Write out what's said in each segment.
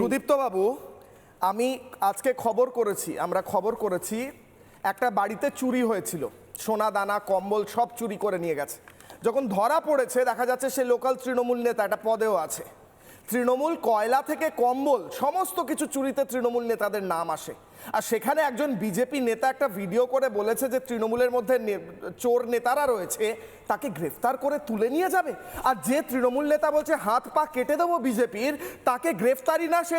সুদীপ্ত বাবু, আমি আজকে আমরা খবর করেছি একটা বাড়িতে চুরি হয়েছিল, সোনা দানা কম্বল সব চুরি করে নিয়ে গেছে। যখন ধরা পড়েছে দেখা যাচ্ছে সে লোকাল তৃণমূল নেতা, একটা পদেও আছে। তৃণমূল কয়লা থেকে কম্বল সমস্ত কিছু চুরিতে তৃণমূল নেতাদের নাম আসে। আর সেখানে একজন বিজেপি নেতা একটা ভিডিও করে বলেছে যে তৃণমূলের মধ্যে চোর নেতারা রয়েছে, তাকে গ্রেফতার করে তুলে নিয়ে যাবে। আর যে তৃণমূল নেতা বলছে হাত পা কেটে দেবো বিজেপির, তাকে গ্রেফতারি না, সে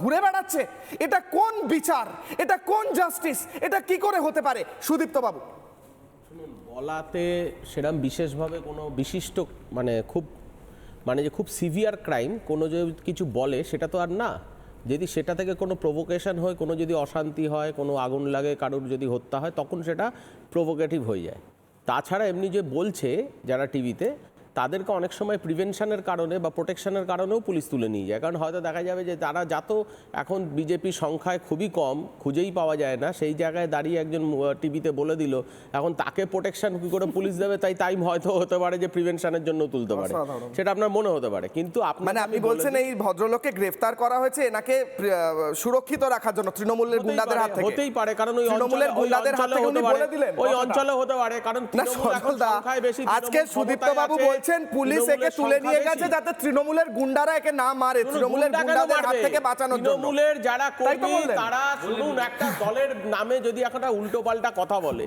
ঘুরে বেড়াচ্ছে। এটা কোন বিচার? এটা কোন জাস্টিস? এটা কি করে হতে পারে সুদীপ্ত বাবু? বলাতে সেরকম বিশেষভাবে কোনো বিশিষ্ট যে খুব সিভিয়ার ক্রাইম কোনো যে কিছু বলে সেটা তো আর না। যদি সেটা থেকে কোনো প্রভোকেশন হয়, কোনো যদি অশান্তি হয়, কোনো আগুন লাগে, কারোর যদি হত্যা হয়, তখন সেটা প্রভোকেটিভ হয়ে যায়। তাছাড়া এমনি যে বলছে যারা টিভিতে, তাদেরকে অনেক সময় প্রিভেনশনের কারণে বা প্রোটেকশনের কারণেও পুলিশ তুলে নিয়ে যায়। কারণ হয়তো দেখা যাবে যে তারা এখন বিজেপি সংখ্যায় খুবই কম, খুঁজেই পাওয়া যায় না, সেই জায়গায় দাঁড়িয়ে একজন টিভিতে বলে দিল, এখন তাকে প্রোটেকশন কী করে পুলিশ দেবে, তাই হয়তো হতে পারে যে প্রিভেনশনের জন্য তুলতে পারে, সেটা আপনার মনে হতে পারে। কিন্তু আপনি বলছেন এই ভদ্রলোককে গ্রেফতার করা হয়েছে এনাকে সুরক্ষিত রাখার জন্য তৃণমূলের গুন্ডাদের হাত থেকে? হতেই পারে, কারণ ওই তৃণমূলের গুন্ডাদের হাত থেকে উনি বলে দিলেন, ওই অঞ্চলে হতে পারে। কারণ আজকে সুদীপ্ত বাবু বলছেন পুলিশ একে তুলে নিয়ে গেছে যাতে তৃণমূলের গুন্ডারা একে না মারে, তৃণমূলের গুন্ডাদের হাত থেকে বাঁচানোর জন্য। তৃণমূলের যারা কর্মী তারা শুনুন, একটা দলের নামে যদি একটা উল্টো পাল্টা কথা বলে,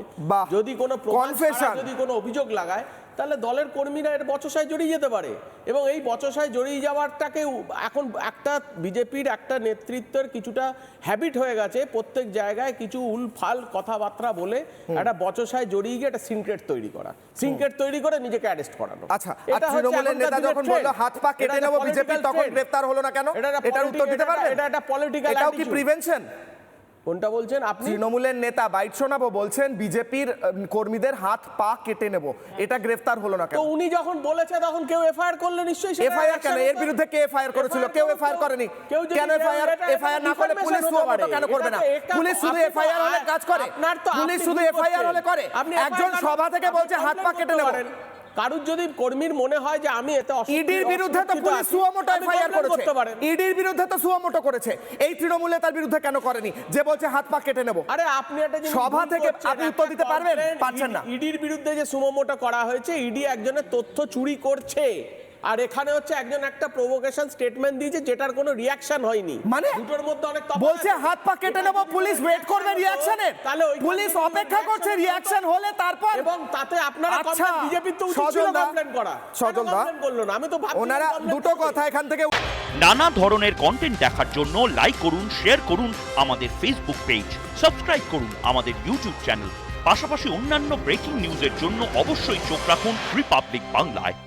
যদি কোনো কনফেশন, যদি কোনো অভিযোগ লাগায়, তাহলে দলের কর্মীরা এর বচসায় জড়িয়ে যেতে পারে। এবং এই বচসায় জড়িয়ে যাওয়ারটাকে এখন একটা বিজেপির একটা নেতৃত্বের কিছুটা হ্যাবিট হয়ে গেছে, প্রত্যেক জায়গায় কিছু উলফাল কথাবার্তা বলে একটা বচসায় জড়িয়ে গিয়ে একটা সিনক্রেট তৈরি করা, সিনক্রেট তৈরি করে নিজেকে অ্যারেস্ট করানো। আচ্ছা, তৃণমূলের নেতা যখন বলল হাত পা কেটে নেব বিজেপি, তখন গ্রেফতার হলো না কেন? এটার উত্তর দিতে পারবেন? এটা একটা পলিটিক্যাল, এটাও কি প্রিভেনশন? কোনটা বলছেন আপনি? তৃণমূলের নেতা বাইট শোনাবো বলছেন বিজেপির কর্মীদের হাত পা কেটে নেব, এটা গ্রেফতার হলো না কেন? তো উনি যখন বলেছে তখন কেউ এফআইআর করলো নিশ্চয়ই। এফআইআর কেন? এর বিরুদ্ধে কে এফআইআর করেছিল? কেউ এফআইআর করেনি। কেন এফআইআর না করে পুলিশ সুমোটো কেন করবে না? পুলিশ শুধু এফআইআর হলে কাজ করে, পুলিশ শুধু এফআইআর হলে করে। একজন সভা থেকে বলছে হাত পা কেটে নেব। কারুর যদি কর্মীর মনে হয় যে আমি এতে ইডির বিরুদ্ধে তো পুলিশ সুমোটো এফআইআর করেছে, ইডির বিরুদ্ধে তো সুমোটো করেছে, এই তৃণমূলে তার বিরুদ্ধে কেন করেনি যে বলছে হাত পা কেটে নেব? আরে আপনি একটা সভা থেকে আপনি উত্তর দিতে পারবেন? পারছেন না। ইডির বিরুদ্ধে যে সুমোটো করা হয়েছে, ইডি একজনের তথ্য চুরি করছে, আর এখানে হচ্ছে একজন একটা প্রভোকেশন স্টেটমেন্ট দিয়েছে যেটার কোনো রিঅ্যাকশন হয়নি। মানে দুটোর মধ্যে অনেক তফাৎ। বলছে হাত পা কেটে নেব, পুলিশ ওয়েট করবে রিঅ্যাকশনের, পুলিশ অপেক্ষা করছে রিঅ্যাকশন হলে তারপর। এবং তাতে আপনারা বিজেপি তো উচিত ছিল কমপ্লেন করা, সজলদা বললো না। আমি তো ভাবছি ওনারা দুটো কথা এখান থেকে। নানা ধরনের কন্টেন্ট দেখার জন্য লাইক করুন, শেয়ার করুন আমাদের ফেসবুক পেজ, সাবস্ক্রাইব করুন আমাদের ইউটিউব চ্যানেল। পাশাপাশি অন্যান্য ব্রেকিং নিউজের জন্য অবশ্যই চোখ রাখুন রিপাবলিক বাংলায়।